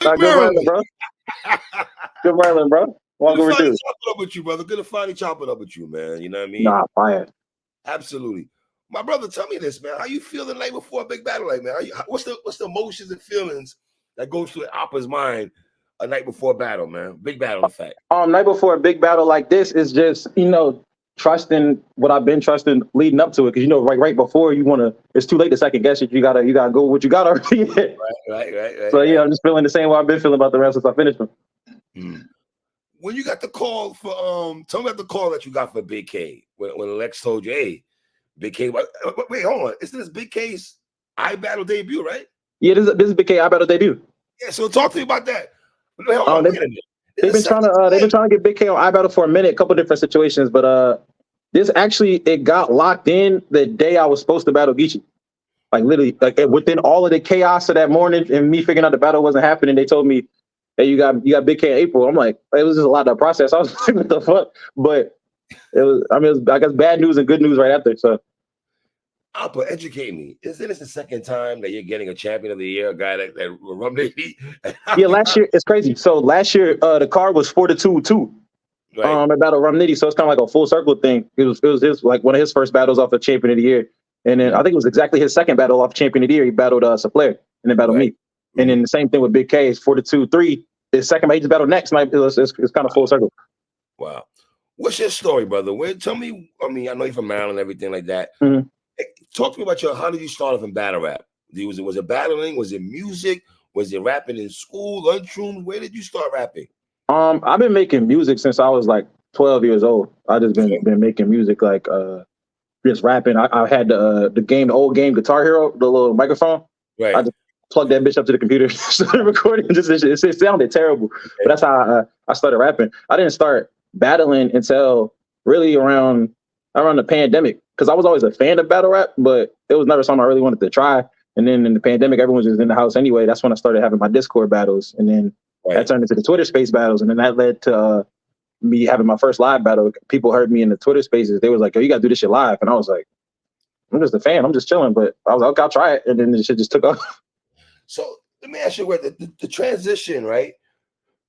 Good morning, bro. Good morning, bro. Good to finally chop it up with you, brother. Good to finally chop it up with you, man. You know what I mean? Nah, fire. Absolutely. My brother, tell me this, man. How you feel the night before a big battle, like, man? What's the emotions and feelings that goes through Oppa's mind a night before a battle, man? Big battle, in fact. Night before a big battle like this is just, trusting what I've been trusting leading up to it. Because right before it's too late to second guess it. You gotta go with what you got already. Right. So I'm just feeling the same way I've been feeling about the rest since I finished them. When you got the call for tell me about the call that you got for Big K when Lex told you, hey, Big K, wait, hold on. Isn't this Big K's ibattle debut, right? Yeah, this is Big K ibattle debut. Yeah, so talk to me about that. They've been trying to get Big K on ibattle for a minute, a couple different situations, but this actually it got locked in the day I was supposed to battle Geechee. Like literally, like within all of the chaos of that morning and me figuring out the battle wasn't happening, they told me, hey, you got Big K in April. I'm like, it was just a lot of process. I was like, what the fuck? But it was I guess bad news and good news right after. So Oppa, educate me. Isn't this the second time that you're getting a champion of the year, a guy that Rum Navy? Yeah, last year it's crazy. So last year the card was 4-2-2. Right. About a Rum Nitty, so it's kind of like a full circle thing. It was his like one of his first battles off of Champion of the Year, and then I think it was exactly his second battle off Champion of the Year. He battled Sapler and then battled me, and then the same thing with Big K. It's 4-2-3. His second he just battled next night. It's kind of full circle. Wow, what's your story, brother? Tell me. I mean, I know you're from Maryland and everything like that. Talk to me about how did you start off in battle rap? Was it battling? Was it music? Was it rapping in school, lunchroom? Where did you start rapping? I've been making music since I was like 12 years old. I just been making music, like just rapping. I had the old game Guitar Hero, the little microphone. Right. I just plugged that bitch up to the computer, started recording. It sounded terrible, but that's how I started rapping. I didn't start battling until really around the pandemic, because I was always a fan of battle rap, but it was never something I really wanted to try. And then in the pandemic, everyone was just in the house anyway. That's when I started having my Discord battles, and then that turned into the Twitter space battles, and then that led to me having my first live battle. People heard me in the Twitter spaces. They was like, "Oh, you got to do this shit live," and I was like, "I'm just a fan. I'm just chilling." But I was like, "Okay, I'll try it," and then the shit just took off. So let me ask you, where the transition, right,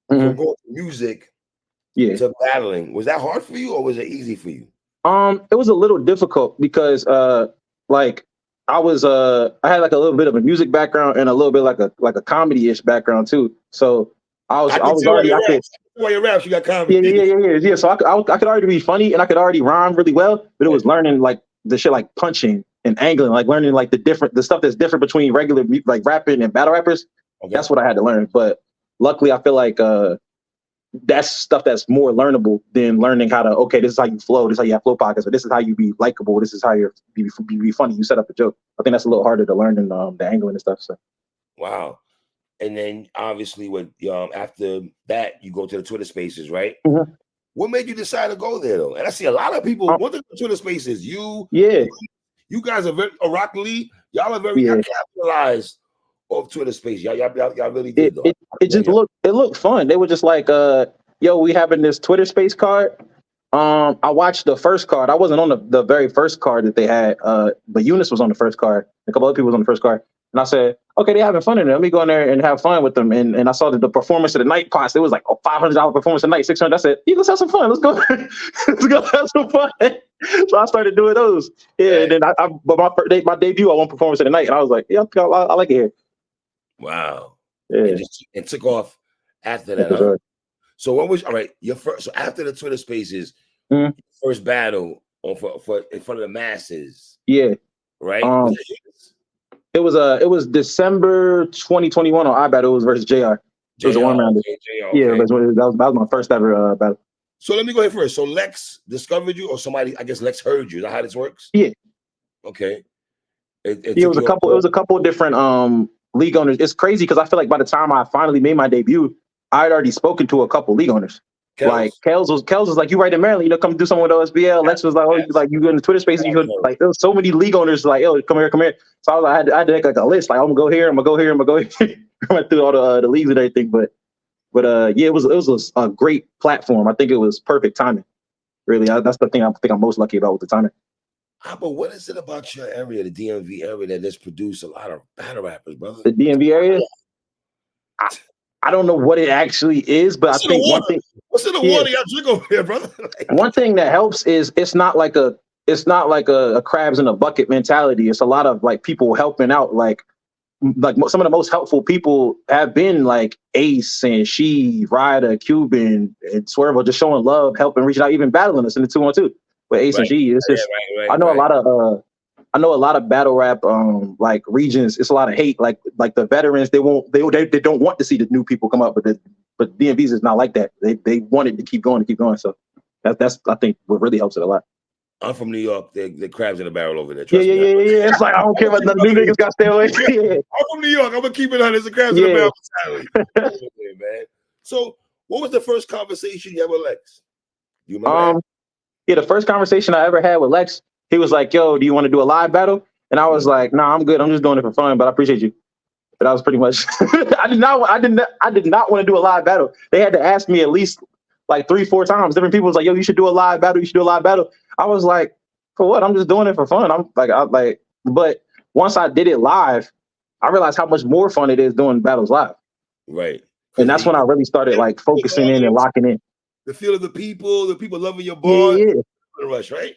from going to music to battling, was that hard for you or was it easy for you? It was a little difficult because like I had like a little bit of a music background and a little bit like a comedy-ish background too. So I was already While you raps, you got comedy. Yeah. So I could already be funny and I could already rhyme really well, but it was learning like the shit like punching and angling, like learning like the stuff that's different between regular like rapping and battle rappers. Okay. That's what I had to learn. But luckily, I feel like that's stuff that's more learnable than learning how to, this is how you flow, this is how you have flow pockets, or this is how you be likable, this is how you be funny, you set up a joke. I think that's a little harder to learn than the angling and stuff. So. Wow. And then obviously with after that, you go to the Twitter spaces, right? What made you decide to go there though? And I see a lot of people want the Twitter spaces. You guys are very Rock Lee, y'all are very capitalized off Twitter space. Y'all really did though. It looked fun. They were just like, yo, we having this Twitter space card. I watched the first card. I wasn't on the very first card that they had, but Eunice was on the first card. A couple other people was on the first card. And I said, okay, they're having fun in there. Let me go in there and have fun with them. And I saw that the performance of the night cost, it was like a $500 performance of the night, $600. I said, let's have some fun. Let's go. Let's go have some fun. So I started doing those. Yeah. And then but my debut, I won performance of the night. And I was like, yeah, I like it here. Wow. Yeah. And took off after that. Huh? So what was your first? So after the Twitter spaces, first battle for in front of the masses. Yeah. Right. It was December 2021 on ibattle. It was versus JR. It was a one rounder. Yeah, that was my first ever battle. So let me go ahead first. So Lex discovered you, or somebody? I guess Lex heard you. Is that how this works? Yeah. Okay. It was a couple. It was a couple of different league owners. It's crazy because I feel like by the time I finally made my debut, I had already spoken to a couple league owners. Like Kels was like, you right in Maryland, come do something with OSBL. Lex was like, you go in the Twitter spaces, you could like there was so many league owners like, yo, come here. So I was like, I had to make like a list, like I'm gonna go here, I'm gonna go here. I went through all the leagues and everything, but yeah, it was a great platform. I think it was perfect timing. Really, that's the thing I think I'm most lucky about with the timing. But what is it about your area, the DMV area, that has produced a lot of battle rappers, brother? The DMV area? I don't know what it actually is, but What's I think one thing. What's in the water y'all drink over here, brother? One thing that helps is it's not like a crabs in a bucket mentality. It's a lot of like people helping out. Like some of the most helpful people have been like Ace and She, Ryder, Cuban, and Swervo, just showing love, helping, reaching out, even battling us in the 2-on-2 with Ace and She. It's just I know a lot of battle rap like regions. It's a lot of hate. Like the veterans, they don't want to see the new people come up, but DMVs is not like that. They want it to keep going. So that's I think what really helps it a lot. I'm from New York. The crabs in the barrel over there. Trust me. It's like I don't care about the new niggas. Got to stay away. I'm from New York. I'm gonna keep it on. There's a crabs in the barrel mentality. Man. So, what was the first conversation you had with Lex? Do you remember that? Yeah, the first conversation I ever had with Lex, he was like, "Yo, do you want to do a live battle?" And I was like, "Nah, I'm good. I'm just doing it for fun, but I appreciate you." But that was pretty much. I did not want to do a live battle. They had to ask me at least like 3-4 times. Different people was like, "Yo, you should do a live battle. You should do a live battle." I was like, "For what? I'm just doing it for fun." But once I did it live, I realized how much more fun it is doing battles live. Right. And that's when I really started like focusing in and locking in. The feel of the people loving your bar. Yeah. Rush, right?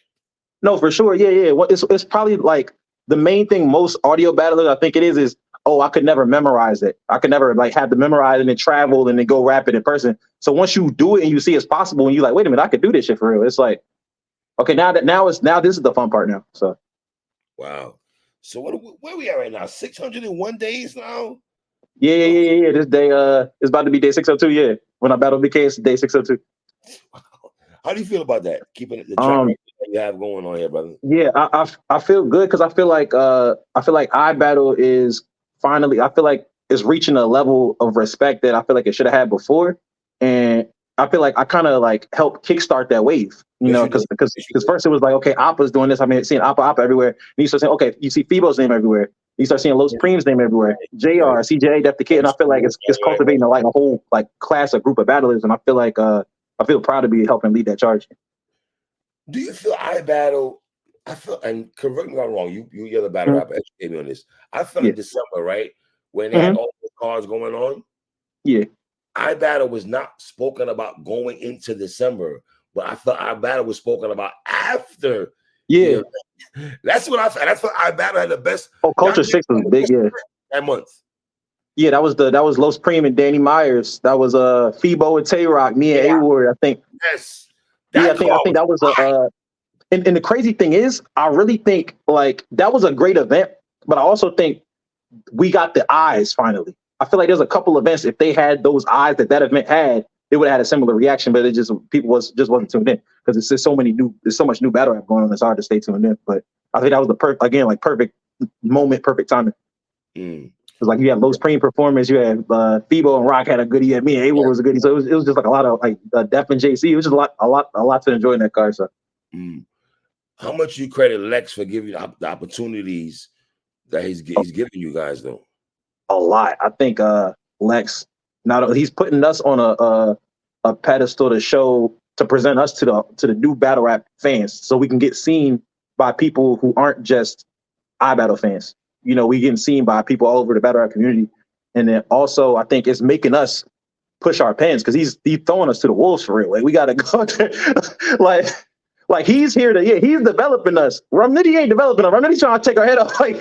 No, for sure. Yeah. It's probably like the main thing most audio battlers, I think it is, I could never memorize it. I could never like have to memorize and then travel and then go rap it in person. So once you do it and you see it's possible and you're like, wait a minute, I could do this shit for real. It's like, okay, now this is the fun part now. So wow. So where we at right now? 601 days now? Yeah. This day is about to be day 602. Yeah. When I battle BK, it's day 602. Wow. How do you feel about that? Keeping the track that you have going on here, brother? Yeah, I feel good because I feel like iBattle is finally, I feel like it's reaching a level of respect that I feel like it should have had before, and I feel like I kind of like helped kickstart that wave, because first it was like, okay, Oppa's doing this. I mean, seeing Oppa everywhere, and you start saying, okay, you see Phoebo's name everywhere, you start seeing Los Preem's name everywhere, JR, CJ, Def the Kid, and I feel like it's cultivating a whole like class, a group of battlers, and I feel like I feel proud to be helping lead that charge. Do you feel iBattle? I feel, and correct me if I'm wrong. You're the battle rapper. Educate me on this. I felt in December, right, when they had all the cards going on. Yeah, iBattle was not spoken about going into December, but I felt iBattle was spoken about after. Yeah, that's what I felt. That's what iBattle had the best. Oh, Culture 6 was big. Yeah, that month. Yeah, that was Los Preem and Danny Myers. That was Phoebo and Tay Rock, me and A-Ward, I think. Yes. I think that was and the crazy thing is, I really think like that was a great event, but I also think we got the eyes finally. I feel like there's a couple events, if they had those eyes that event had, they would have had a similar reaction, but it just people wasn't tuned in because there's so much new battle rap going on. It's hard to stay tuned in. But I think that was the perfect moment, perfect timing. Because like you had Los Preem performance, you had Phoebo and Rock had a goodie, me and A-Ward was a goodie. So it was just like a lot of like Def and JC. It was just a lot to enjoy in that card. So. How much you credit Lex for giving you the opportunities that he's giving you guys though? A lot. I think Lex, he's putting us on a pedestal to present us to the new battle rap fans, so we can get seen by people who aren't just iBattle fans. We getting seen by people all over the battle rap community, and then also I think it's making us push our pens because he's throwing us to the wolves for real. Like we gotta go there. Like he's here he's developing us. Rum Nitty ain't developing us. Rum Nitty trying to take our head off. Like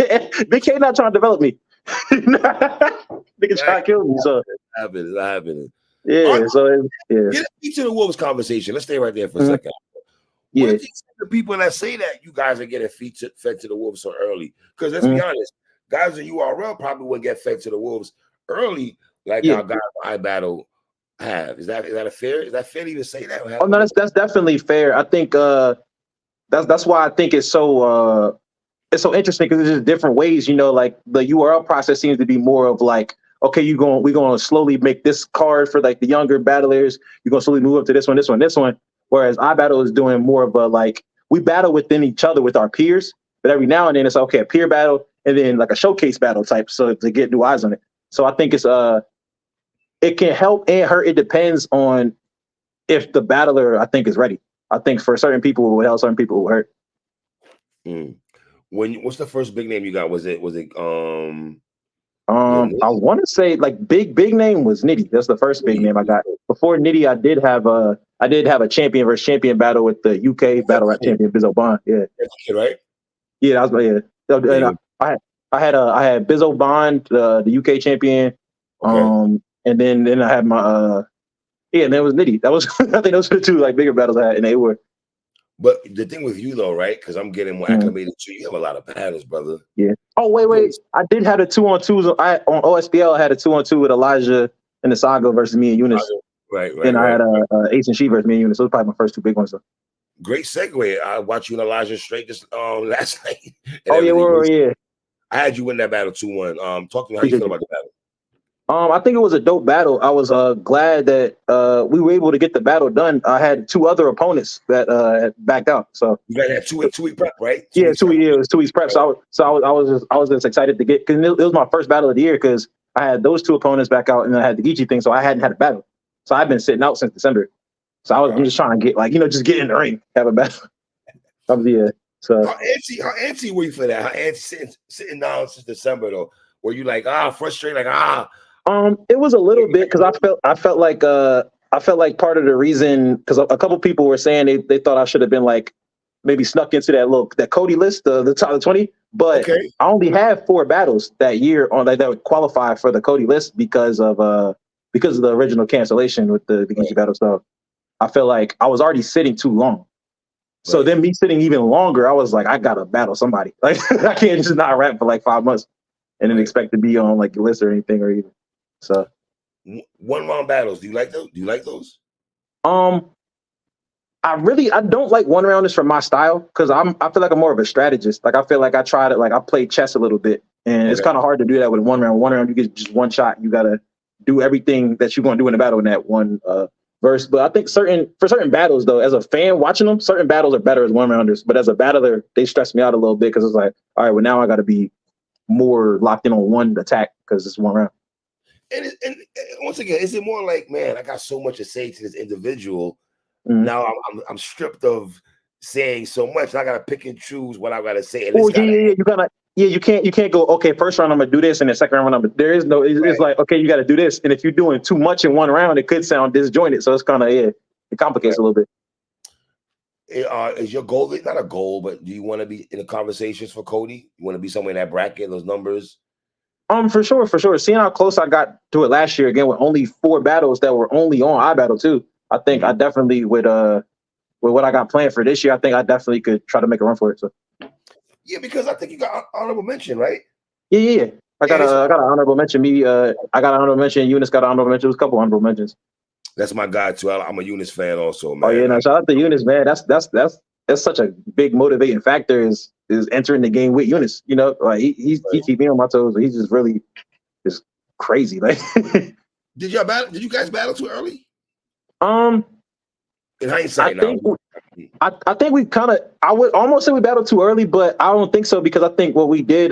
Big K not trying to develop me. Nigga trying to kill me. So it's happening. Yeah. So get into the wolves conversation. Let's stay right there for a second. Yeah. What do you say to people that say that you guys are getting fed to the wolves so early? Because let's be honest, guys in URL probably wouldn't get fed to the wolves early like how guys iBattle have. Is that fair? Is that fair to even say that? Oh no, that's definitely fair. I think that's why I think it's so interesting because there's just different ways. Like the URL process seems to be more of like, okay, we're going to slowly make this card for like the younger battlers. You're going to slowly move up to this one. Whereas iBattle is doing more of a like we battle within each other with our peers, but every now and then it's okay, a peer battle and then like a showcase battle type, so to get new eyes on it. So I think it's it can help and hurt. It depends on if the battler I think is ready. I think for certain people it will help, certain people it will hurt. What's the first big name you got? Was it I want to say like big name was Nitty. That's the first big name I got. Before Nitty, I did have a champion versus champion battle with the UK battle rap champion Bizzo Bond. Yeah, right. Yeah, that was yeah. And I had Bizzo Bond, the UK champion. Okay. And then I had my and then it was Nitty. That was I think those were the two like bigger battles I had, and they were. But the thing with you though, right? Because I'm getting more acclimated to you. You have a lot of battles, brother. Yeah. Oh wait. I did have a 2-on-2s. On OSBL. I had a 2-on-2 with Elijah and the Saga versus me and Eunice. Right. Then I had Ace and She versus me and Eunice. Those were probably my first two big ones. So. Great segue. I watched you and Elijah straight just last night. Oh yeah, I had you win that battle 2-1. Talk to me how you feel about the battle. I think it was a dope battle. I was glad that we were able to get the battle done. I had two other opponents that had backed out. So you got that 2-week prep, right? It was 2 weeks prep. Right. So I was just excited to get, because it was my first battle of the year, because I had those two opponents back out and I had the Geechee thing, so I hadn't had a battle. So I've been sitting out since December. So I'm just trying to get just get in the ring, have a battle. So how antsy were you for that? How antsy sitting down since December though? Were you like frustrated, It was a little bit, because I felt like part of the reason, because a couple people were saying they thought I should have been like maybe snuck into that Cody list, the top 20. But I only have 4 battles that year on that would qualify for the Cody list because of the original cancellation with the Geechee battle. So I feel like I was already sitting too long. So then me sitting even longer, I was like, I gotta battle somebody. Like I can't just not rap for like 5 months and then expect to be on like the list or anything or even. So 1-round battles. Do you like those? I don't like 1-rounders for my style, because I feel like I'm more of a strategist. Like I feel like I play chess a little bit, and it's kind of hard to do that with 1 round. 1 round, you get just one shot. You gotta do everything that you're gonna do in the battle in that one verse. But I think for certain battles though, as a fan watching them, certain battles are better as 1-rounders. But as a battler, they stress me out a little bit, because it's like, all right, well now I got to be more locked in on one attack because it's 1 round. And once again, is it more like, man, I got so much to say to this individual. Now I'm stripped of saying so much. I gotta pick and choose what I gotta say. And you can't go, okay, first round I'm gonna do this, and the second round there is no. It's like, okay, you got to do this, and if you're doing too much in 1 round, it could sound disjointed. So it's kind of it complicates a little bit. Is your goal not a goal, but do you want to be in the conversations for Cody? You want to be somewhere in that bracket, those numbers? For sure. Seeing how close I got to it last year, again with only 4 battles that were only on iBattle too. I think I definitely with what I got planned for this year, I think I definitely could try to make a run for it. So yeah, because I think you got honorable mention, right? Yeah. I got an honorable mention. I got an honorable mention. Eunice got an honorable mention. It was a couple honorable mentions. That's my guy too. I'm a Eunice fan also, man. Oh yeah, shout out to Eunice, man. That's such a big motivating factor is entering the game with Eunice. Like he keep me on my toes. He's just really just crazy. Like Did you guys battle too early? In I hindsight, think we I would almost say we battled too early, but I don't think so, because I think what we did,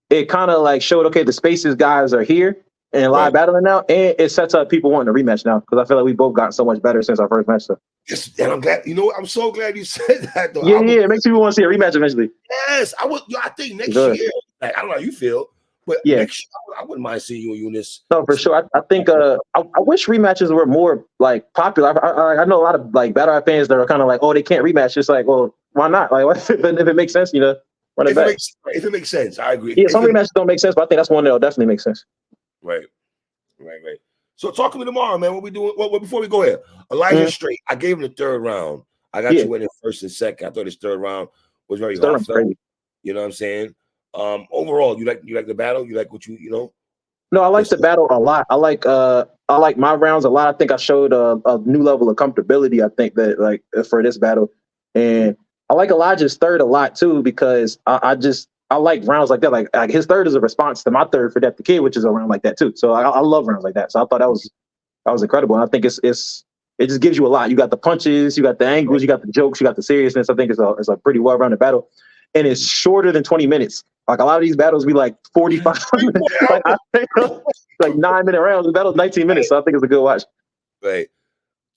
it kind of like showed, okay, the Spaces guys are here and live battling now, and it sets up people wanting to rematch now, because I feel like we both got so much better since our first match. So. Yes, and I'm glad. I'm so glad you said that. Though. Yeah, it makes people want to see a rematch eventually. Yes, I would. I think next year. Like, I don't know how you feel. But next year, I wouldn't mind seeing you and Eunice. No, for sure. I think I wish rematches were more like popular. I know a lot of like battle rap fans that are kind of like, oh, they can't rematch. It's like, well, why not? Like, if it makes sense, run it back. If it makes sense, I agree. Yeah, some rematches don't make sense, but I think that's one that'll definitely make sense. Right. So talk to me tomorrow, man. What we doing? Well, before we go here, Elijah Straight. I gave him the 3rd round. I got you winning 1st and 2nd. I thought his 3rd round was very hard. You know what I'm saying? Overall, you like the battle? You like what you know? No, I like the battle a lot. I like my rounds a lot. I think I showed a new level of comfortability. I think that like for this battle, and I like Elijah's 3rd a lot too, because I like rounds like that. Like his 3rd is a response to my 3rd for Death the Kid, which is a round like that too. So I love rounds like that. So I thought that was incredible. And I think it just gives you a lot. You got the punches, you got the angles, you got the jokes, you got the seriousness. I think it's a pretty well-rounded battle, and it's shorter than 20 minutes. Like a lot of these battles be like 45 minutes. Like I think like 9-minute rounds. The battle's 19 minutes, so I think it's a good watch. Right.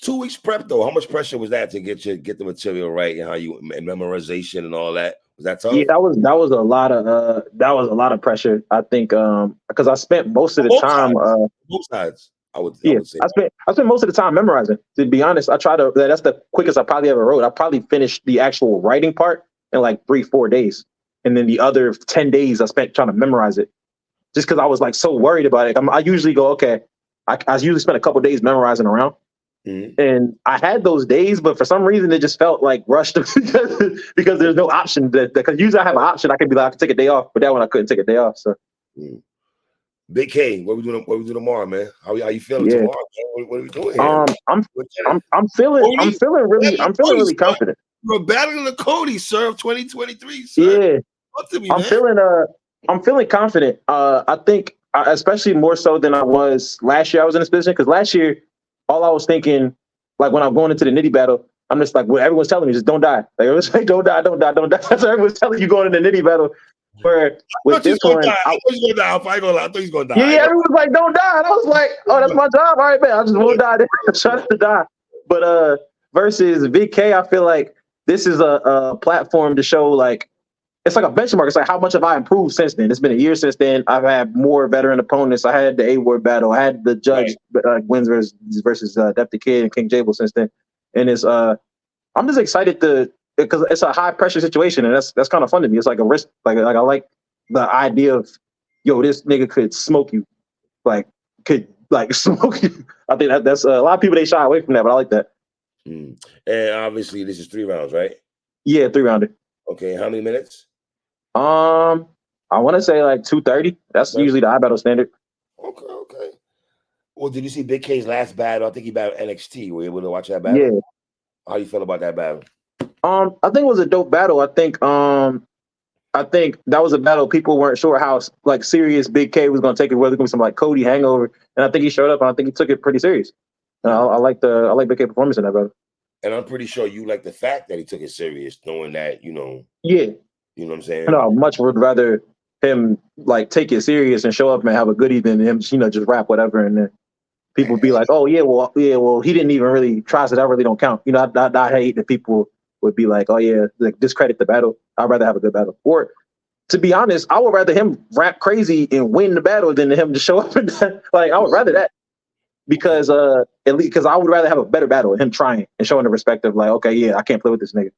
2 weeks prep though. How much pressure was that to get the material right and how you and memorization and all that? Was that tough? Yeah, that was a lot of pressure. I think because I spent most of the time both sides. I would say I spent most of the time memorizing. To be honest, that's the quickest I probably ever wrote. I probably finished the actual writing part in like 3-4 days, and then the other 10 days I spent trying to memorize it. Just because I was like so worried about it. I usually go, okay. I usually spend a couple days memorizing around. Mm-hmm. And I had those days, but for some reason it just felt like rushed because there's no option. Because usually I have an option. I could be like, I could take a day off, but that one I couldn't take a day off. So, Big K, what we doing tomorrow, man? How you feeling tomorrow? Man? What are we doing here? I'm feeling really confident. We're battling the Cody, sir, of 2023. Sir. Yeah, talk to me, I'm feeling confident. I think, especially more so than I was last year. I was in this position because last year, all I was thinking, like when I'm going into the nitty battle, I'm just like, what everyone's telling me, just don't die. Like, it was like, don't die. That's what everyone's telling you going into the nitty battle. Where with this one, I thought he was gonna die. I thought he was gonna die. Yeah, everyone's like, don't die. And I was like, oh, that's my job. All right, man, I just won't die. Try not to die. But versus Big K, I feel like this is a platform to show like. It's like a benchmark. It's like how much have I improved since then? It's been a year since then. I've had more veteran opponents. I had the A-Ward battle. I had the Judge wins versus Def the Kid and King Jable since then. And it's I'm just excited because it's a high pressure situation, and that's kind of fun to me. It's like a risk. Like I like the idea of this nigga could smoke you, could smoke you. I think that's a lot of people they shy away from that, but I like that. And obviously this is 3 rounds, right? Yeah, 3-rounder. Okay, how many minutes? I want to say like 2:30. That's usually the ibattle standard. Okay. Well, did you see Big K's last battle? I think he battled NXT. Were you able to watch that battle? Yeah. How you feel about that battle? I think it was a dope battle. I think that was a battle people weren't sure how serious Big K was going to take it. Whether it was some like Cody hangover, and I think he showed up, and I think he took it pretty serious. I like Big K performance in that battle. And I'm pretty sure you like the fact that he took it serious, knowing that Yeah. You know what I'm saying? No, I much would rather him take it serious and show up and have a good evening than him, just rap whatever, and then people be like, oh yeah, well, he didn't even really try, so that really don't count. I hate that people would be like, oh yeah, discredit the battle. I'd rather have a good battle. Or to be honest, I would rather him rap crazy and win the battle than him just show up and I would rather that. Because at least I would rather have a better battle and him trying and showing the respect of okay, yeah, I can't play with this nigga.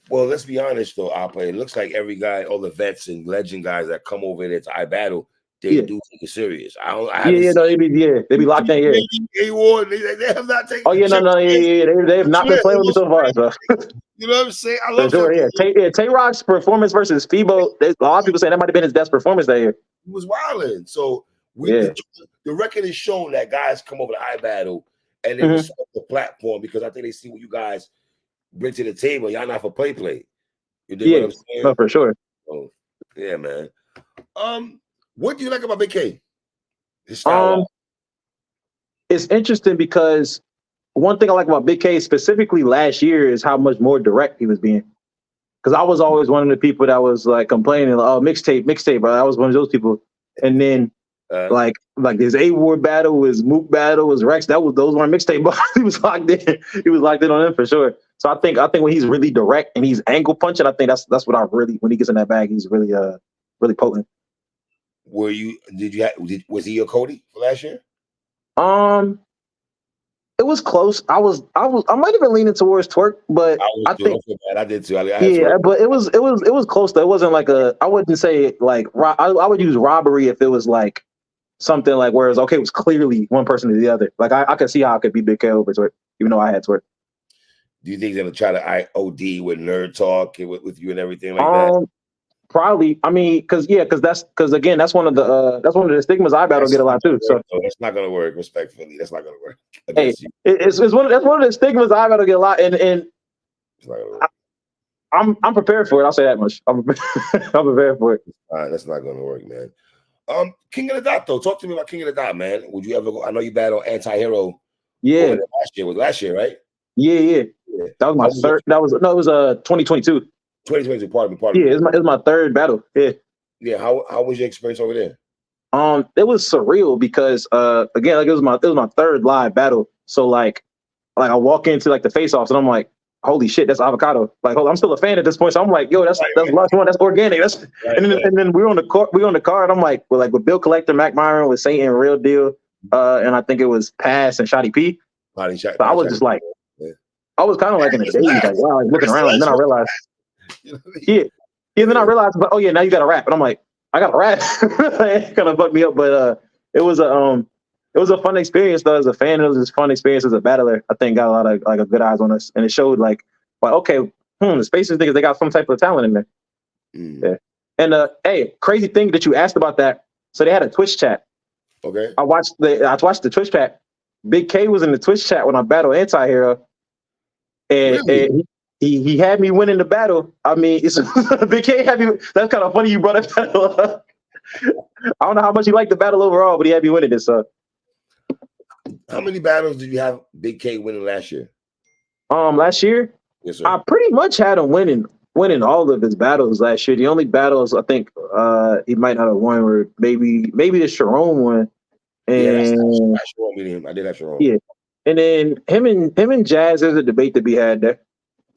Well, let's be honest though, Oppa. It looks like every guy, all the vets and legend guys that come over there to ibattle, they do take it serious. They be locked in. Yeah, they have not taken. Oh yeah, they have not been playing with me so far. So. You know what I'm saying? I love that. Tay-Rock's performance versus Febo. A lot of people saying that might have been his best performance that year. He was wilding. So the record is shown that guys come over to ibattle and they respect the platform because I think they see what you guys bring to the table. Y'all not for play. You dig what I'm saying? No, for sure. Oh, yeah, man. What do you like about Big K? His style. It's interesting because one thing I like about Big K specifically last year is how much more direct he was being. Because I was always one of the people that was complaining, oh, mixtape, but I was one of those people. And then this A-Ward battle, his Mook battle, his Rex, those weren't mixtape, but he was locked in. He was locked in on them for sure. So I think when he's really direct and he's angle punching, I think that's what I really, when he gets in that bag, he's really really potent. Was he your Cody for last year? It was close. I might have been leaning towards Twerk, but I think I did too. But it was close though. It wasn't I wouldn't say I would use robbery if it was something where it was clearly one person to the other. I could see how it could be Big K over Twerk, even though I had Twerk. Do you think they're gonna try to OD with nerd talk with you and everything like that? Probably. I mean, because again, that's one of the stigmas ibattle get a lot too. So that's not gonna work. Respectfully, that's not gonna work. Hey, that's one of the stigmas ibattle get a lot, and I'm prepared for it. I'll say that much. I'm prepared for it. That's not gonna work, man. King of the Dot though. Talk to me about King of the Dot, man. Would you ever go? I know you battled Anti-Hero. Yeah. Last year, right? Yeah. That was my third. It was 2022. 2022. Pardon me. Yeah, it was my third battle. Yeah. Yeah. How was your experience over there? It was surreal because again, it was my third live battle. So I walk into the face offs and I'm like, holy shit, that's avocado. Like, I'm still a fan at this point. So I'm like, yo, that's lush one, that's organic. That's and then we're on the court, and I'm like, with Bill Collector, Mac Myron, with Satan, Real Deal, and I think it was Pass and Shotty P. So I was just like, I was kind of like in a daze, like wow, like looking around, and then I realized, yeah. And then I realized, but now you got to rap, and I'm like, I got to rap. It kind of fucked me up, but it was a fun experience though. As a fan, it was just fun experience as a battler. I think got a lot of like good eyes on us, and it showed like okay, the Spaces niggas, they got some type of talent in there. Yeah. And hey, crazy thing that you asked about that. So they had a Twitch chat. Okay. I watched the Twitch chat. Big K was in the Twitch chat when I battled Anti-Hero, and, really? and he had me winning the battle. I mean, it's Big K had me. That's kind of funny you brought that battle up. I don't know how much he liked the battle overall, but he had me winning it. So, how many battles did you have Big K winning last year? Last year, yes, sir. I pretty much had him winning all of his battles last year. The only battles I think he might not have won were maybe the Sharon one. And that's Sharon beating him. I did have Sharon. Yeah, and then him and Jazz, there's a debate to be had there.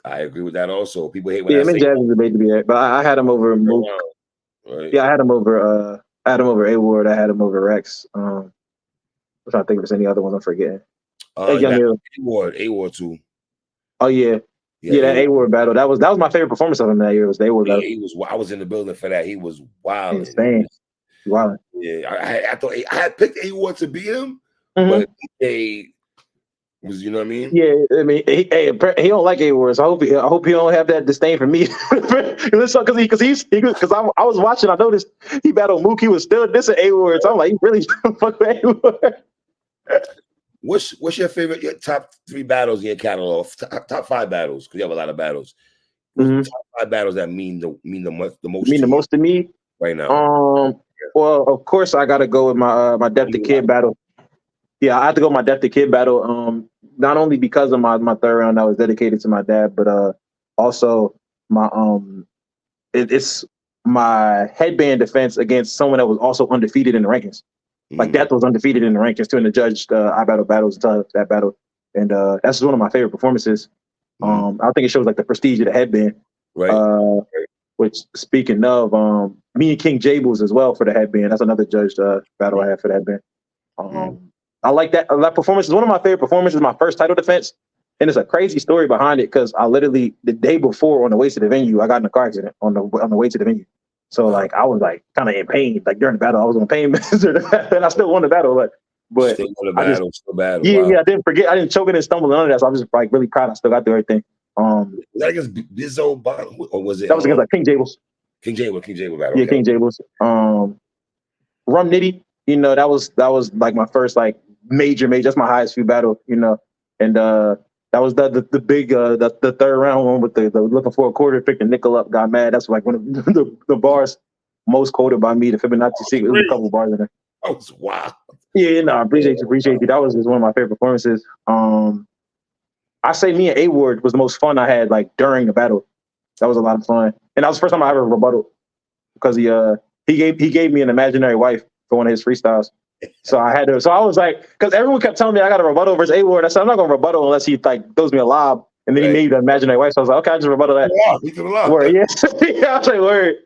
I agree with that also. People hate when him and Jazz is a debate to be had, but I had him over Mook. Right. Yeah, I had him over A Ward. I had him over Rex. I'm trying to think if there's any other ones I'm forgetting. A Ward too. Oh yeah. That A Ward battle. That was my favorite performance of him that year. Was the A Ward battle. He was. I was in the building for that. He was wild. Insane. Wild. Yeah, I thought I had picked A Ward to beat him, but they was, you know what I mean? Yeah, I mean, he don't like A Ward. So I hope he don't have that disdain for me. Because I was watching. I noticed he battled Mook. He was still dissing A Ward. So I'm like, he really fuck with A Ward. What's your favorite? Your top 3 battles in your catalog? Top 5 battles, because you have a lot of battles. Top 5 battles that mean the most to me right now. Well, of course, I got to go with my Death to Kid battle. Yeah, I have to go with my Death to Kid battle. Not only because of my third round that was dedicated to my dad, but also my it's my headband defense against someone that was also undefeated in the rankings. Like Death was undefeated in the rankings too, and the judge ibattle battles until that battle, and that's one of my favorite performances. I think it shows like the prestige of the headband. Right. Which, speaking of, me and King Jables as well for the headband. That's another judged battle I had for the headband. I like that. That performance is one of my favorite performances. My first title defense, and it's a crazy story behind it because I literally the day before on the way to the venue, I got in a car accident on the way to the venue. So like I was like kind of in pain. Like during the battle, I was on pain medicine, and I still won the battle. But still won the battle, yeah, I didn't forget. I didn't choke it and stumble, none of that. So I'm just like really proud. I still got through everything. Was that against Bizzo or was it? That was against like King Jables. King Jables battle. Yeah, okay. King Jables. Rum Nitty. You know, that was like my first like major. That's my highest few battle. You know, and that was the big the third round one with the looking for a quarter, picked the nickel up, got mad. That's like one of the bars most quoted by me. The Fibonacci secret. There was a couple bars in there. That was wild. Yeah, no, appreciate you. That was just one of my favorite performances. I say me and A Ward was the most fun I had like during the battle. That was a lot of fun, and that was the first time I ever rebutted because he gave me an imaginary wife for one of his freestyles. So I had to. So I was like, because everyone kept telling me I got a rebuttal versus A Ward. I said I'm not gonna rebuttal unless he like throws me a lob, and then he made the imaginary wife. So I was like, okay, I just rebuttal that. He threw the lob. Word, yeah, yeah. I was like, word.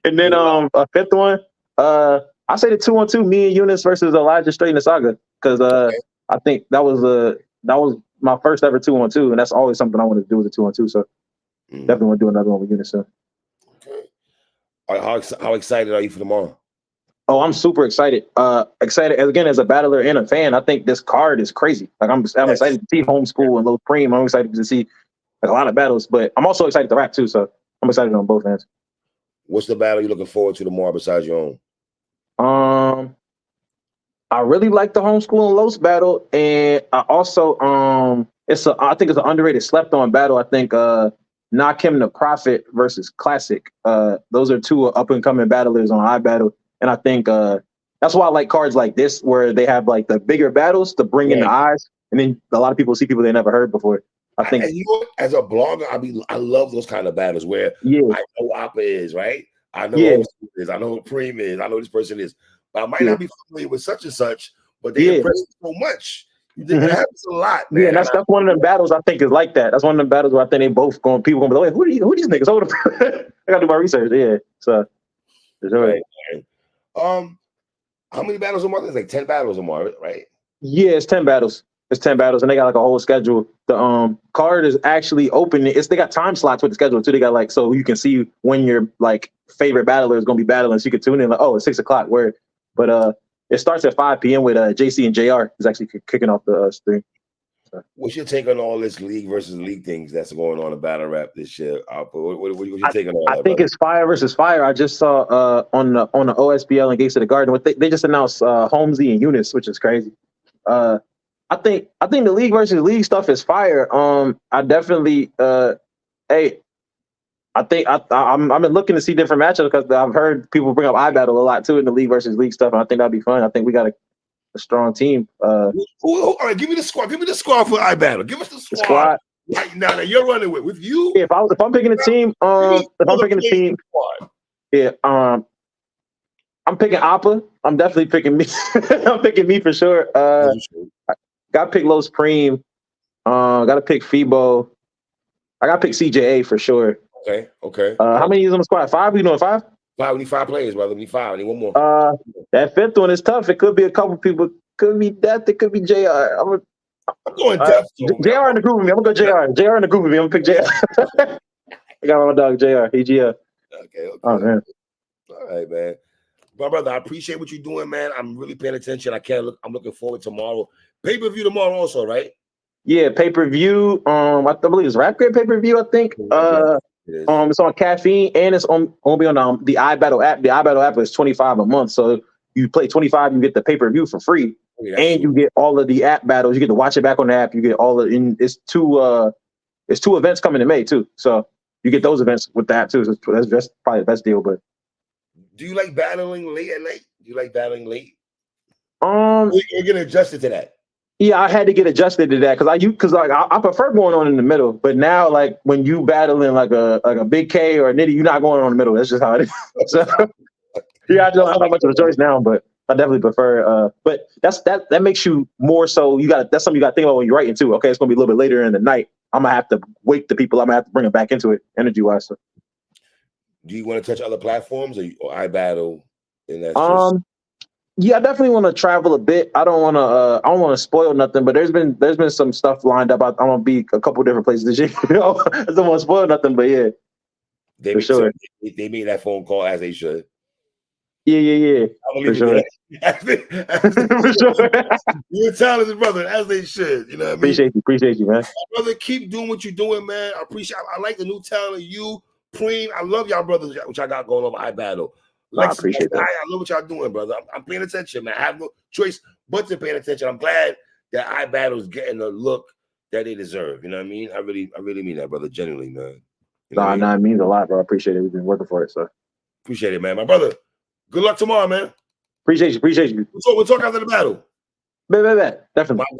And then a fifth one, I say the 2-on-2, me and Eunice versus Elijah Straight in the Saga, because I think that was my first ever 2-on-2, and that's always something I wanted to do with a 2-on-2. So definitely want to do another one with Eunice. So. Okay. All right, how excited are you for tomorrow? Oh, I'm super excited. Excited again as a battler and a fan. I think this card is crazy. Like I'm excited to see Homeschool and Lil Preem. I'm excited to see like a lot of battles, but I'm also excited to rap too. So I'm excited on both ends. What's the battle you're looking forward to tomorrow besides your own? I really like the Homeschool and Los battle, and I also I think it's an underrated slept on battle. I think Nakim the Prophet versus Classic. Those are two up and coming battlers on iBattle. And I think that's why I like cards like this, where they have like the bigger battles to bring in the eyes, and then a lot of people see people they never heard before. I think as a blogger, I love those kind of battles where I know Oppa is right. I know who is. I know who Preem is. I know this person is, but I might not be familiar with such and such. But they impress me so much. That happens a lot, man. Yeah, that's one of them battles I think is like that. That's one of them battles where I think they both people gonna be like, wait, who these niggas? Hold up. I gotta do my research. Yeah, so right. How many battles a month? It's like 10 battles a month, right? Yeah, it's 10 battles. It's 10 battles, and they got like a whole schedule. The card is actually open. They got time slots with the schedule too. They got like so you can see when your like favorite battler is gonna be battling, so you can tune in like, oh, it's 6 o'clock. Where, but it starts at 5 p.m. with JC and JR is actually kicking off the stream. What's your take on all this league versus league things that's going on in battle rap this year? What's your take on all that? I think it's fire versus fire. I just saw on the OSBL and Gates of the Garden, they just announced Holmesy and Eunice, which is crazy. I think the league versus league stuff is fire. I definitely I'm looking to see different matchups because I've heard people bring up ibattle a lot too in the league versus league stuff, and I think that'd be fun. I think we got a strong team. All right, give me the squad. Give me the squad for ibattle. Give us the squad right now that you're running with you. Yeah, if I'm picking a team, yeah, I'm picking Oppa. I'm definitely picking me. I'm picking me for sure. Got to pick Los Preem. Got to pick Febo. I got to pick CJA for sure. Okay. How many is on the squad? 5? We doing 5? 5. We need 5 players, brother. We need 5. I need one more. That 5th one is tough. It could be a couple people. Could be Death. It could be JR. I'm going Death. JR in the group with me. I'm gonna go JR. JR in the group with me. I'm gonna pick JR. I got my dog JR. EGL. Okay. Oh man. All right, man. My brother, I appreciate what you're doing, man. I'm really paying attention. I'm looking forward to tomorrow. Pay-per-view tomorrow also, right? Yeah, pay-per-view. I believe it's Rap Grid pay-per-view, I think. It's on Caffeine and it's on be on the ibattle app. The ibattle app is $25 a month. So you play 25, you get the pay-per-view for free. And you get all of the app battles. You get to watch it back on the app. You get all of it's two events coming in May too. So you get those events with that too. So that's probably the best deal. But do you like battling late at night? Do you like battling late? You're getting adjusted to that. Yeah, I had to get adjusted to that because I prefer going on in the middle. But now, like when you battling like a Big K or a Nitty, you're not going on in the middle. That's just how it is. So yeah, I don't have much of a choice now, but I definitely prefer. But that makes you more so. That's something you got to think about when you're writing too. Okay, it's gonna be a little bit later in the night. I'm gonna have to wake the people. I'm gonna have to bring them back into it energy wise. So. Do you want to touch other platforms or ibattle? And that's yeah, I definitely want to travel a bit. I don't want to spoil nothing, but there's been some stuff lined up. I'm gonna be a couple different places this year. I don't want to spoil nothing, but yeah, they made that phone call as they should. Yeah. For sure. For sure. You're a talented brother, as they should. You know what I mean? Appreciate you, man. My brother, keep doing what you're doing, man. I like the new talent of you, Preem. I love y'all brothers, which I got going on ibattle. I appreciate that. I love what y'all doing, brother. I'm paying attention, man. I have no choice but to pay attention. I'm glad that ibattle is getting the look that they deserve. You know what I mean? I really mean that, brother. Genuinely, man. You know it means a lot, bro. I appreciate it. We've been working for it, so appreciate it, man. My brother. Good luck tomorrow, man. Appreciate you. We'll talk after the battle. Bet. Definitely. My God.